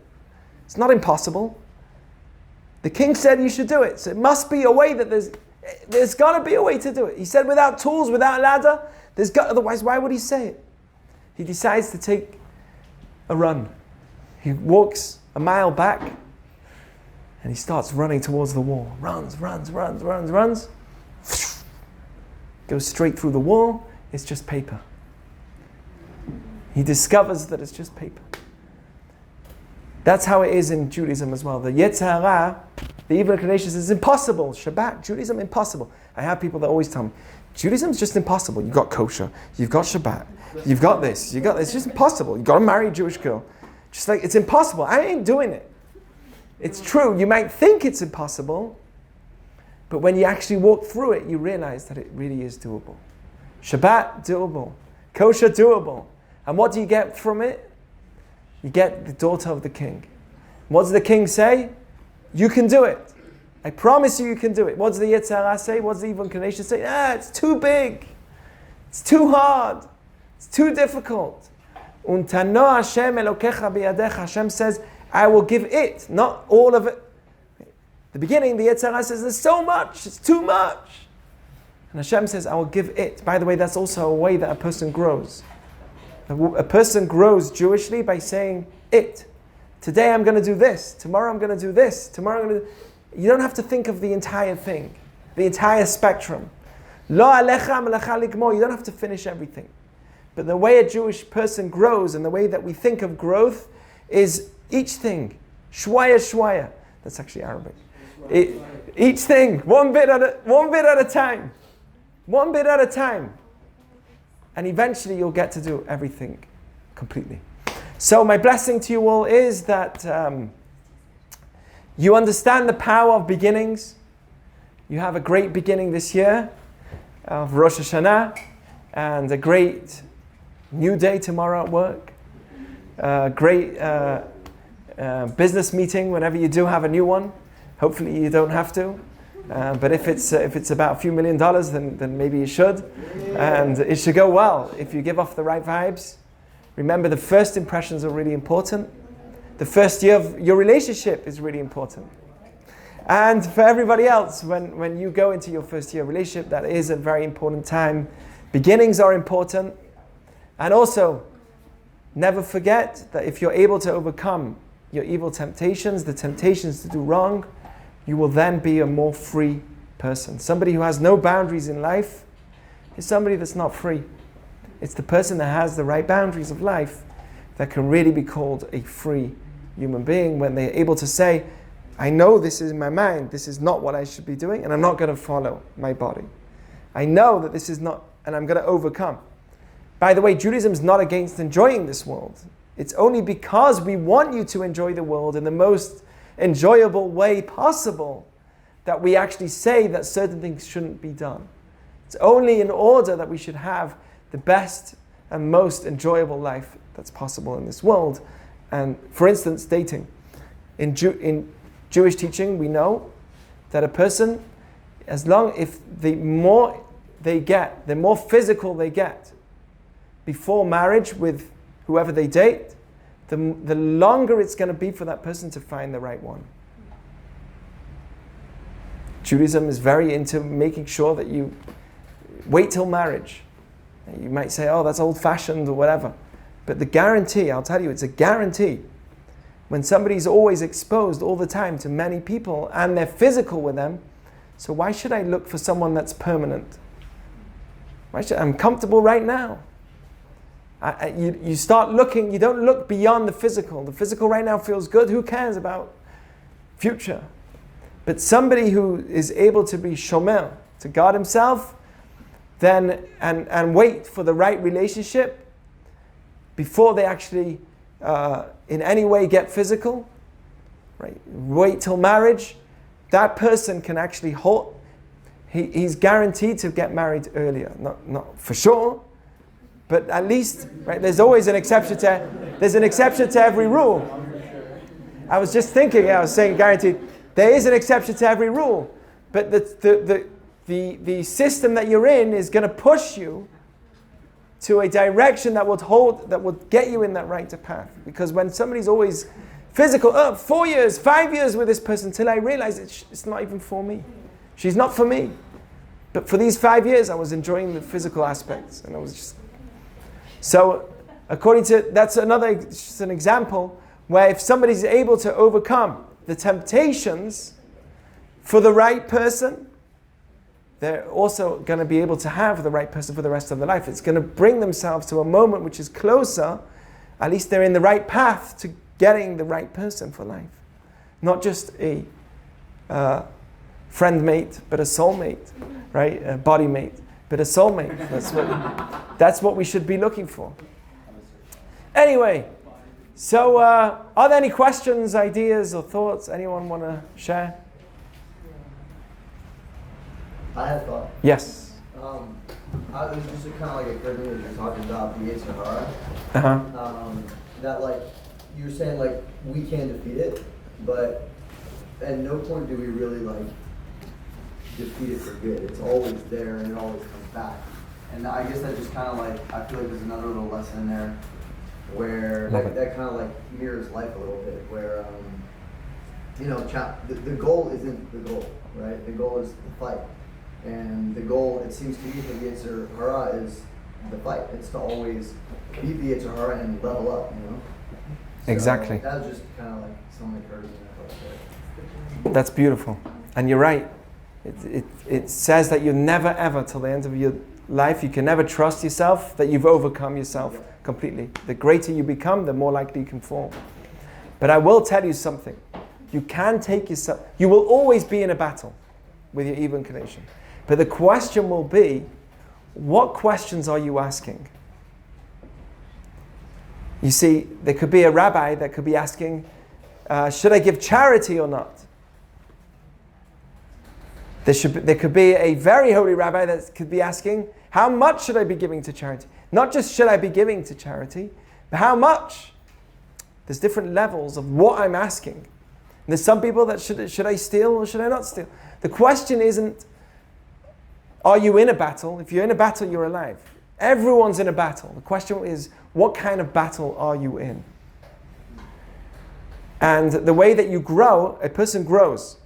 It's not impossible. The king said you should do it. So it must be a way that there's got to be a way to do it. He said without tools, without ladder, otherwise why would he say it? He decides to take a run. He walks a mile back and he starts running towards the wall. Runs. Goes straight through the wall. It's just paper. He discovers that it's just paper. That's how it is in Judaism as well. The Yetzer Hara, the evil inclinations, is impossible. Shabbat, Judaism, impossible. I have people that always tell me, Judaism's just impossible. You've got kosher, you've got Shabbat, you've got this. It's just impossible. You've got to marry a Jewish girl. Just like, it's impossible. I ain't doing it. It's true. You might think it's impossible, but when you actually walk through it, you realize that it really is doable. Shabbat, doable. Kosher, doable. And what do you get from it? You get the daughter of the king. What does the king say? You can do it. I promise you can do it. What does the Yetzer Hara say? What does the evil inclination say? It's too big. It's too hard. It's too difficult. Untano Hashem Elokecha biyadecha. Hashem says, I will give it, not all of it. The beginning, the Yetzer Hara says, there's so much, it's too much. And Hashem says, I will give it. By the way, that's also a way that a person grows. A person grows Jewishly by saying it. Today I'm going to do this. Tomorrow I'm going to do this. Tomorrow I'm going to do... You don't have to think of the entire thing, the entire spectrum. Lo alecha melacha ligmor. You don't have to finish everything. But the way a Jewish person grows and the way that we think of growth is each thing, shwaya. That's actually Arabic. Each thing, one bit at a time. One bit at a time. And eventually you'll get to do everything completely. So my blessing to you all is that you understand the power of beginnings. You have a great beginning this year of Rosh Hashanah and a great new day tomorrow at work. A great business meeting whenever you do have a new one. Hopefully you don't have to. But if it's about a few $1 million, then maybe you should. And it should go well if you give off the right vibes. Remember, the first impressions are really important. The first year of your relationship is really important. And for everybody else, when you go into your first year of relationship, that is a very important time. Beginnings are important. And also, never forget that if you're able to overcome your evil temptations, the temptations to do wrong, you will then be a more free person. Somebody who has no boundaries in life is somebody that's not free. It's the person that has the right boundaries of life that can really be called a free human being when they're able to say, I know this is in my mind, this is not what I should be doing, and I'm not going to follow my body. I know that this is not, and I'm going to overcome. By the way, Judaism is not against enjoying this world. It's only because we want you to enjoy the world in the most enjoyable way possible that we actually say that certain things shouldn't be done. It's only in order that we should have the best and most enjoyable life that's possible in this world. And for instance, dating. In Jewish teaching, we know that a person if the more they get, the more physical they get before marriage with whoever they date, the longer it's going to be for that person to find the right one. Judaism is very into making sure that you wait till marriage. You might say, oh, that's old-fashioned or whatever. But the guarantee, I'll tell you, it's a guarantee. When somebody's always exposed all the time to many people and they're physical with them, so why should I look for someone that's permanent? I'm comfortable right now. You start looking, you don't look beyond the physical. The physical right now feels good. Who cares about future? But somebody who is able to be shomer, to guard himself, then and wait for the right relationship before they actually in any way get physical, right? Wait till marriage. That person can actually hold. He's guaranteed to get married earlier. Not for sure, but at least, right? There's always an exception to every rule. I was just thinking. I was saying guaranteed. There is an exception to every rule, but the system that you're in is going to push you to a direction that would get you in that right path. Because when somebody's always physical, 4 years, 5 years with this person till I realize it's not even for me. She's not for me. But for these 5 years, I was enjoying the physical aspects, and I was just. So, that's just an example where if somebody's able to overcome the temptations for the right person, they're also going to be able to have the right person for the rest of their life. It's going to bring themselves to a moment which is closer. At least they're in the right path to getting the right person for life. Not just a friend mate, but a soulmate, right? A body mate, but a soulmate. That's what we should be looking for. Anyway, so are there any questions, ideas, or thoughts anyone want to share? I had a thought. Yes. I was just kind of like occurred to me as you're talking about the Yetzer Hara. That like you're saying like we can defeat it, but at no point do we really like defeat it for good. It's always there and it always comes back. And I guess that just kind of like I feel like there's another little lesson in there where that kind of like mirrors life a little bit. Where the goal isn't the goal, right? The goal is the fight. And the goal, it seems to me, for the Yetzer Hara is the fight. It's to always beat the Yetzer Hara and level up, So exactly. That was just kind of like something that occurred to me. That's beautiful. And you're right. It says that you never ever, till the end of your life, you can never trust yourself, that you've overcome yourself completely. The greater you become, the more likely you can fall. But I will tell you something. You can take yourself, you will always be in a battle with your evil inclination. But the question will be, what questions are you asking? You see, there could be a rabbi that could be asking, should I give charity or not? There could be a very holy rabbi that could be asking, how much should I be giving to charity? Not just should I be giving to charity, but how much? There's different levels of what I'm asking. And there's some people that should I steal or should I not steal? The question isn't, are you in a battle? If you're in a battle, you're alive. Everyone's in a battle. The question is, what kind of battle are you in? And the way that you grow, a person grows.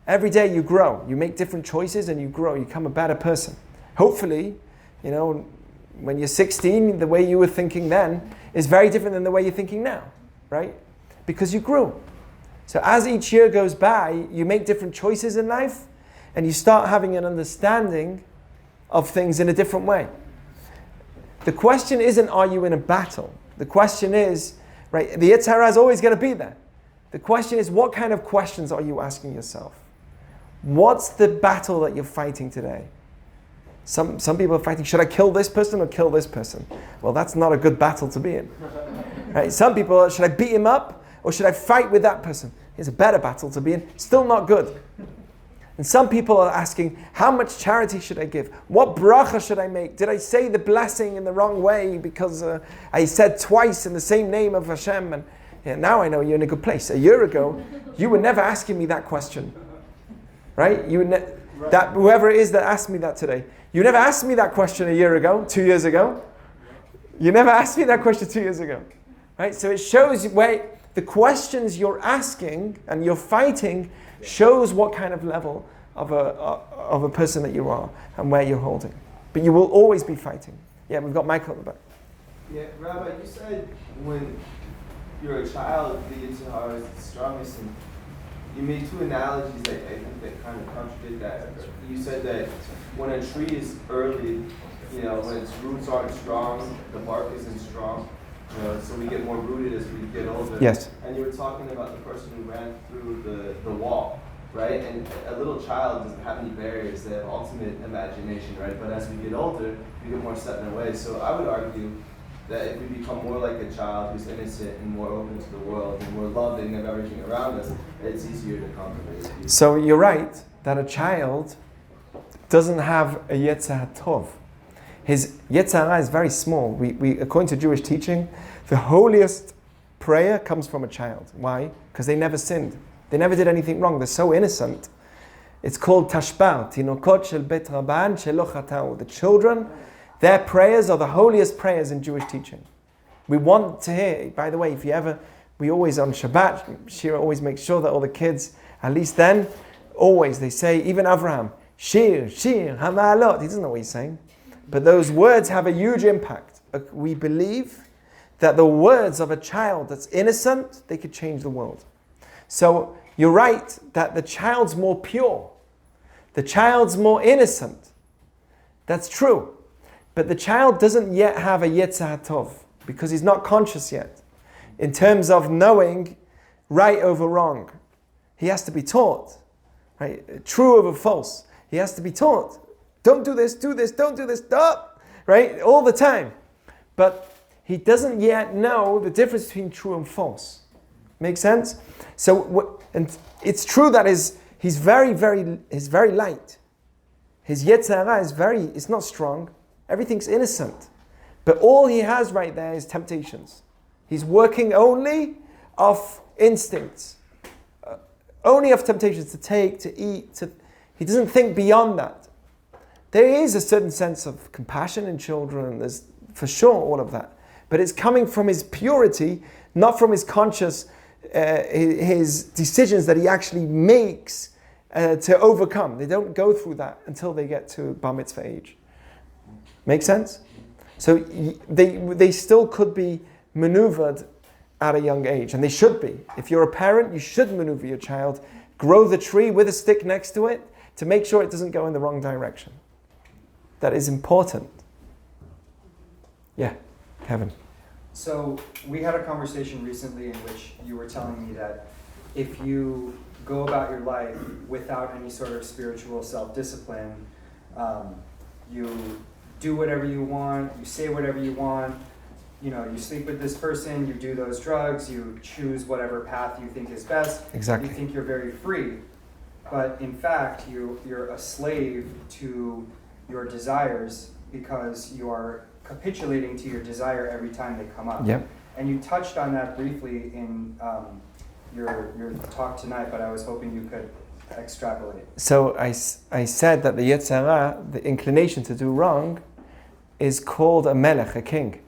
Every day you grow. You make different choices and you grow. You become a better person. Hopefully, when you're 16, the way you were thinking then is very different than the way you're thinking now, right? Because you grew. So as each year goes by, you make different choices in life and you start having an understanding of things in a different way. The question isn't, are you in a battle? The question is, right, the Yetzer Hara is always going to be there. The question is, what kind of questions are you asking yourself? What's the battle that you're fighting today? Some people are fighting, should I kill this person or kill this person? Well, that's not a good battle to be in. Right? Some people, should I beat him up or should I fight with that person? It's a better battle to be in. Still not good. And some people are asking, how much charity should I give? What bracha should I make? Did I say the blessing in the wrong way because I said twice in the same name of Hashem? And now I know you're in a good place. A year ago, you were never asking me that question. Right? Right. That whoever it is that asked me that today. You never asked me that question a year ago, 2 years ago. You never asked me that question 2 years ago. Right? So it shows where the questions you're asking and you're fighting shows what kind of level of a person that you are and where you're holding. But you will always be fighting. Yeah, we've got Michael at the back. Yeah, Rabbi, you said when you're a child, the Yitzhar is the strongest, and you made two analogies that I think that kind of contradict that. You said that when a tree is early, when its roots aren't strong, the bark isn't strong, so we get more rooted as we get older. Yes. And you were talking about the person who ran through the wall, right? And a little child doesn't have any barriers. They have ultimate imagination, right? But as we get older, we get more set in our ways. So I would argue that if we become more like a child who's innocent and more open to the world and more loving of everything around us, it's easier to conquer it. So you're right that a child doesn't have a Yetzirah Tov. His Yetzirah is very small. We according to Jewish teaching, the holiest prayer comes from a child. Why? Because they never sinned. They never did anything wrong. They're so innocent. It's called Tashbar, Tinokot Shel Bet Rabban Shelo Chatau. The children, their prayers are the holiest prayers in Jewish teaching. We want to hear, by the way, we always on Shabbat, Shira always makes sure that all the kids, at least then, always, they say, even Avraham, Shir, Hamalot. He doesn't know what he's saying. But those words have a huge impact. We believe that the words of a child that's innocent, they could change the world. So you're right that the child's more pure. The child's more innocent. That's true. But the child doesn't yet have a Yetzirah Tov because he's not conscious yet in terms of knowing right over wrong. He has to be taught, right? True over false. He has to be taught. Don't do this, don't do this, stop, right? All the time. But he doesn't yet know the difference between true and false. Make sense? So, and it's true that he's very light. His Yetzirah it's not strong. Everything's innocent. But all he has right there is temptations. He's working only off instincts. Only off temptations to take, to eat. He doesn't think beyond that. There is a certain sense of compassion in children. There's for sure all of that. But it's coming from his purity, not from his conscious, his decisions that he actually makes to overcome. They don't go through that until they get to bar mitzvah age. Make sense? So they still could be maneuvered at a young age, and they should be. If you're a parent, you should maneuver your child, grow the tree with a stick next to it to make sure it doesn't go in the wrong direction. That is important. Yeah, Kevin. So we had a conversation recently in which you were telling me that if you go about your life without any sort of spiritual self-discipline, you do whatever you want, you say whatever you want, you sleep with this person, you do those drugs, you choose whatever path you think is best. Exactly. You think you're very free. But in fact, you're a slave to your desires because you are capitulating to your desire every time they come up. Yep. And you touched on that briefly in your talk tonight, but I was hoping you could extrapolate. So I said that the Yetzirah, the inclination to do wrong, is called a melech, a king.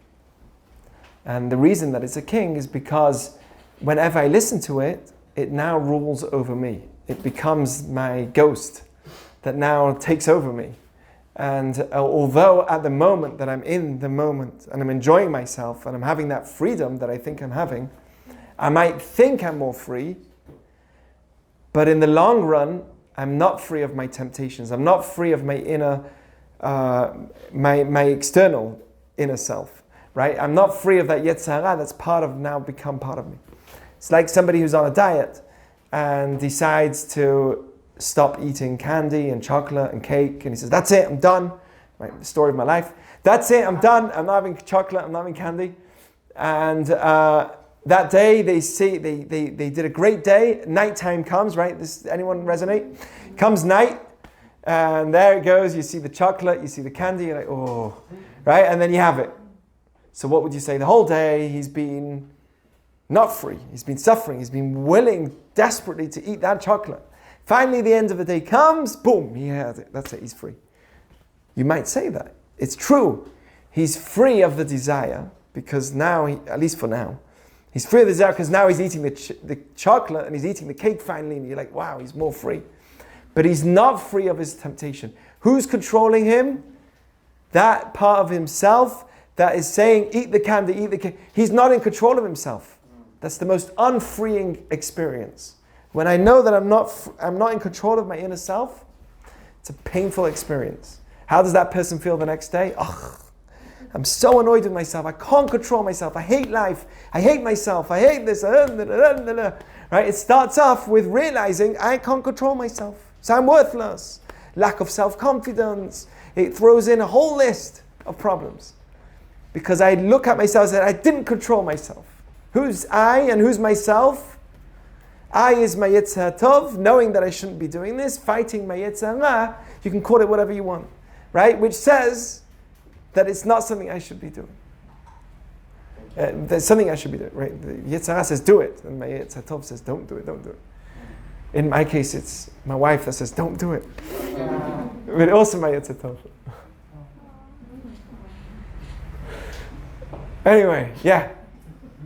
And the reason that it's a king is because whenever I listen to it, it now rules over me. It becomes my ghost that now takes over me. And although at the moment that I'm in the moment and I'm enjoying myself and I'm having that freedom that I think I'm having, I might think I'm more free, but in the long run, I'm not free of my temptations. I'm not free of my inner, my external inner self, right? I'm not free of that Yetzirah that's become part of me. It's like somebody who's on a diet and decides to stop eating candy and chocolate and cake, and he says, that's it, I'm done. Right, the story of my life. That's it, I'm done. I'm not having chocolate, I'm not having candy. And that day they did a great day. Nighttime comes, right? Anyone resonate? Comes night, and there it goes. You see the chocolate, you see the candy, you're like, oh, right? And then you have it. So what would you say? The whole day he's been not free. He's been suffering. He's been willing desperately to eat that chocolate. Finally, the end of the day comes, boom, he has it. That's it, he's free. You might say that. It's true. He's free of the desire because now, at least for now, he's free of the desire because now he's eating the chocolate and he's eating the cake finally, and you're like, wow, he's more free. But he's not free of his temptation. Who's controlling him? That part of himself that is saying, eat the candy, eat the cake. He's not in control of himself. That's the most unfreeing experience. When I know that I'm not in control of my inner self, it's a painful experience. How does that person feel the next day? Ugh, I'm so annoyed with myself. I can't control myself. I hate life. I hate myself. I hate this. Right? It starts off with realizing I can't control myself. So I'm worthless. Lack of self-confidence. It throws in a whole list of problems. Because I look at myself and say, I didn't control myself. Who's I and who's myself? I is my Yetzer Tov, knowing that I shouldn't be doing this, fighting my Yetzer Ra. You can call it whatever you want. Right? Which says that it's not something I should be doing. There's something I should be doing. Right? The Yetzer Ra says do it. And my Yetzer Tov says don't do it, don't do it. In my case, it's my wife that says don't do it. But also my Yetzer Tov. Anyway, yeah.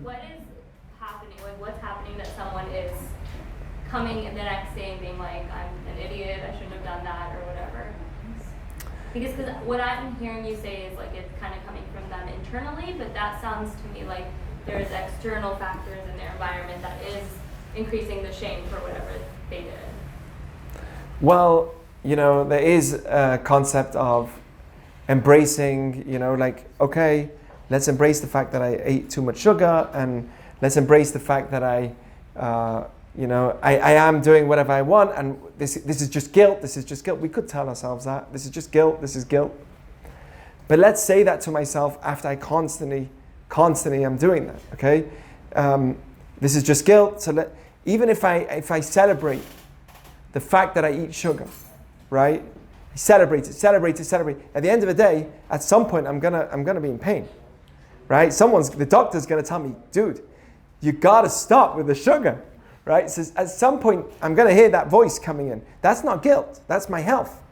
What is happening? Like, what's happening that someone is coming the next day and being like, I'm an idiot, I shouldn't have done that, or whatever? Because what I'm hearing you say is like it's kind of coming from them internally, but that sounds to me like there's external factors in their environment that is increasing the shame for whatever they did. Well, there is a concept of embracing, like, okay, let's embrace the fact that I ate too much sugar, and let's embrace the fact that I am doing whatever I want, and this is just guilt, this is just guilt. We could tell ourselves that. This is just guilt, this is guilt. But let's say that to myself after I constantly am doing that, okay? This is just guilt, so even if I celebrate the fact that I eat sugar, right? Celebrate it. At the end of the day, at some point, I'm gonna be in pain. Right? The doctor's going to tell me, dude, you got to stop with the sugar. Right? So at some point, I'm going to hear that voice coming in. That's not guilt. That's my health.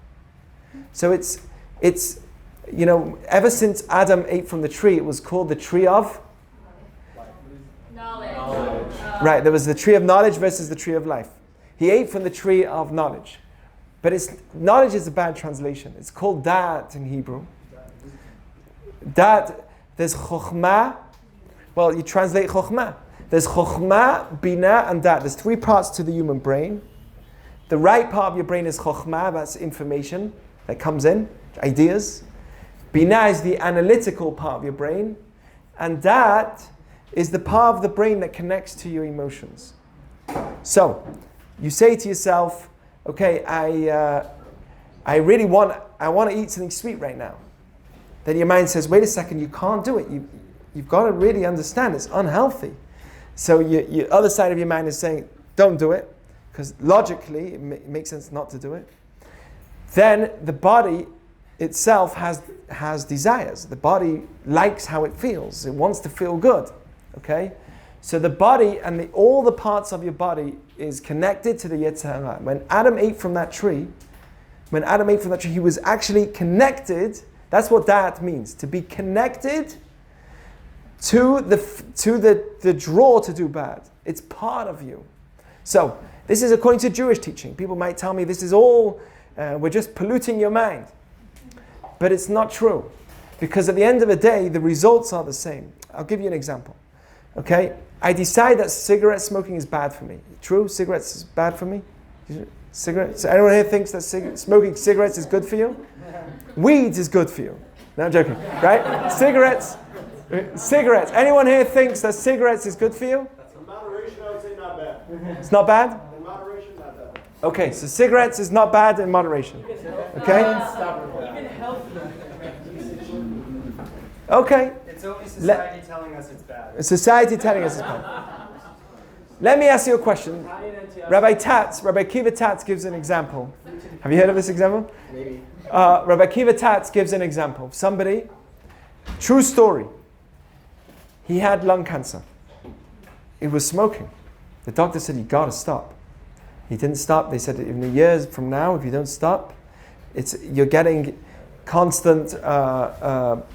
So it's ever since Adam ate from the tree, it was called the tree of Knowledge. Right. There was the tree of knowledge versus the tree of life. He ate from the tree of knowledge. But knowledge is a bad translation. It's called da'at in Hebrew. Da'at. There's chokhmah. Well, you translate chokhmah. There's chokhmah, bina, and dat. There's 3 parts to the human brain. The right part of your brain is chokhmah. That's information that comes in, ideas. Bina is the analytical part of your brain. And dat is the part of the brain that connects to your emotions. So, you say to yourself, okay, I want to eat something sweet right now. Then your mind says, wait a second, you can't do it. You've got to really understand it's unhealthy. So your other side of your mind is saying, don't do it, because logically it makes sense not to do it. Then the body itself has desires. The body likes how it feels. It wants to feel good. Okay? So the body and all the parts of your body is connected to the Yetzer Hara. When Adam ate from that tree, he was actually connected. That's what da'at means, to be connected to the draw to do bad. It's part of you. So, this is according to Jewish teaching. People might tell me this is all, we're just polluting your mind. But it's not true. Because at the end of the day, the results are the same. I'll give you an example. Okay? I decide that cigarette smoking is bad for me. True? Cigarettes is bad for me? Cigarettes? So anyone here thinks that smoking cigarettes is good for you? Weeds is good for you. No, I'm joking. Right? Cigarettes. Anyone here thinks that cigarettes is good for you? In moderation, I would say not bad. It's not bad? In moderation, not bad. Okay, so cigarettes is not bad in moderation. Okay? Even healthy. Okay. It's only society telling us it's bad. Society telling us it's bad. Let me ask you a question. Rabbi Kiva Tatz gives an example. Have you heard of this example? Maybe. Rabbi Kiva Tatz gives an example. Somebody, true story. He had lung cancer. He was smoking. The doctor said, you got to stop. He didn't stop. They said in the years from now, if you don't stop, you're getting constant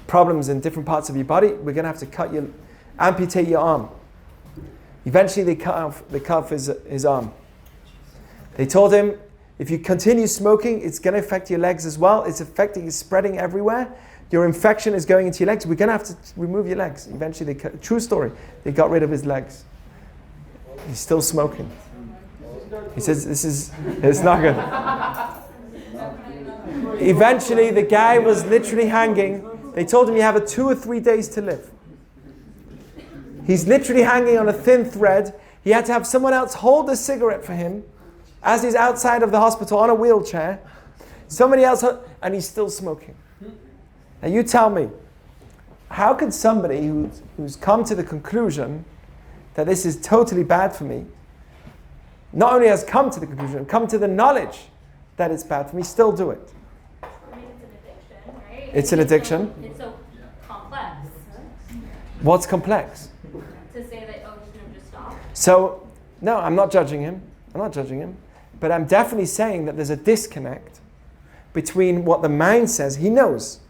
problems in different parts of your body. We're going to have to amputate your arm. Eventually they cut off his arm. They told him, if you continue smoking, it's going to affect your legs as well. It's spreading everywhere. Your infection is going into your legs. We're going to have to remove your legs. Eventually, true story, they got rid of his legs. He's still smoking. He says, it's not good. Eventually, the guy was literally hanging. They told him you have 2 or 3 days to live. He's literally hanging on a thin thread. He had to have someone else hold a cigarette for him as he's outside of the hospital on a wheelchair. Somebody else, and he's still smoking. Now you tell me, how could somebody who's come to the conclusion that this is totally bad for me, not only has come to the conclusion, come to the knowledge that it's bad for me, still do it? I mean, it's an addiction, right? It's an addiction. It's so complex What's complex? to say that, oh, you shouldn't just stop. So, no, I'm not judging him. But I'm definitely saying that there's a disconnect between what the mind says. He knows.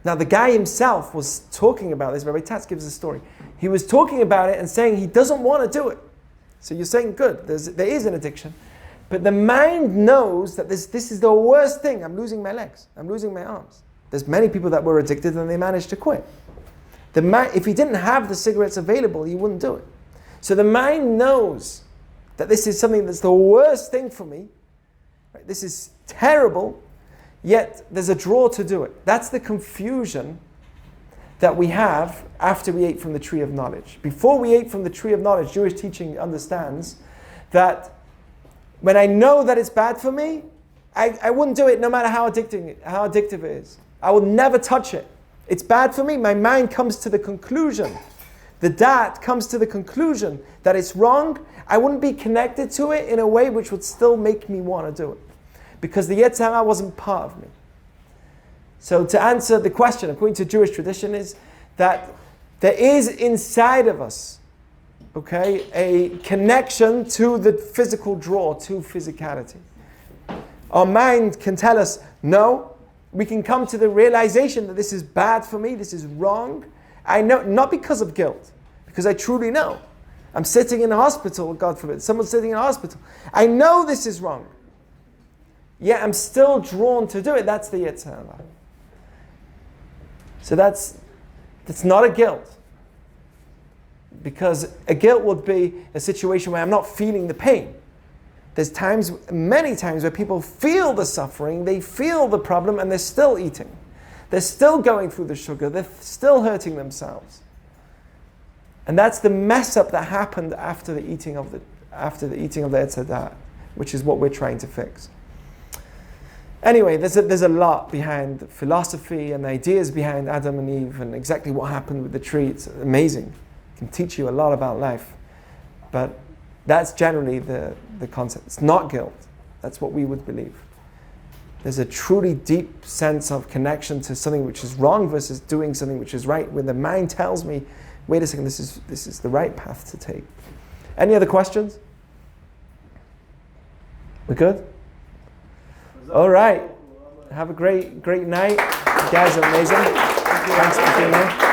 Now, the guy himself was talking about this. Rabbi Tetze gives a story. He was talking about it and saying he doesn't want to do it. So you're saying, good, there is an addiction. But the mind knows that this is the worst thing. I'm losing my legs. I'm losing my arms. There's many people that were addicted and they managed to quit. If he didn't have the cigarettes available, he wouldn't do it. So the mind knows that this is something that's the worst thing for me. Right? This is terrible. Yet there's a draw to do it. That's the confusion that we have after we ate from the tree of knowledge. Before we ate from the tree of knowledge, Jewish teaching understands that when I know that it's bad for me, I wouldn't do it no matter how addictive it is. I will never touch it. It's bad for me. My mind comes to the conclusion. The dat comes to the conclusion that it's wrong. I wouldn't be connected to it in a way which would still make me want to do it. Because the Yetzer Hara wasn't part of me. So to answer the question, according to Jewish tradition, is that there is inside of us, okay, a connection to the physical draw, to physicality. Our mind can tell us, no. We can come to the realization that this is bad for me, this is wrong. I know, not because of guilt, because I truly know. I'm sitting in a hospital, God forbid, someone's sitting in a hospital. I know this is wrong. Yet I'm still drawn to do it. That's the Yetzer Hara. So that's not a guilt. Because a guilt would be a situation where I'm not feeling the pain. There's many times where people feel the suffering, they feel the problem, and they're still eating. They're still going through the sugar, they're still hurting themselves. And that's the mess up that happened after the eating of the Yetzer Hara, which is what we're trying to fix. Anyway, there's a lot behind philosophy and the ideas behind Adam and Eve and exactly what happened with the tree. It's amazing. It can teach you a lot about life. But that's generally the concept. It's not guilt. That's what we would believe. There's a truly deep sense of connection to something which is wrong versus doing something which is right, when the mind tells me, wait a second, this is the right path to take. Any other questions? We're good? All right. Have a great night. You guys are amazing. Thanks for being here.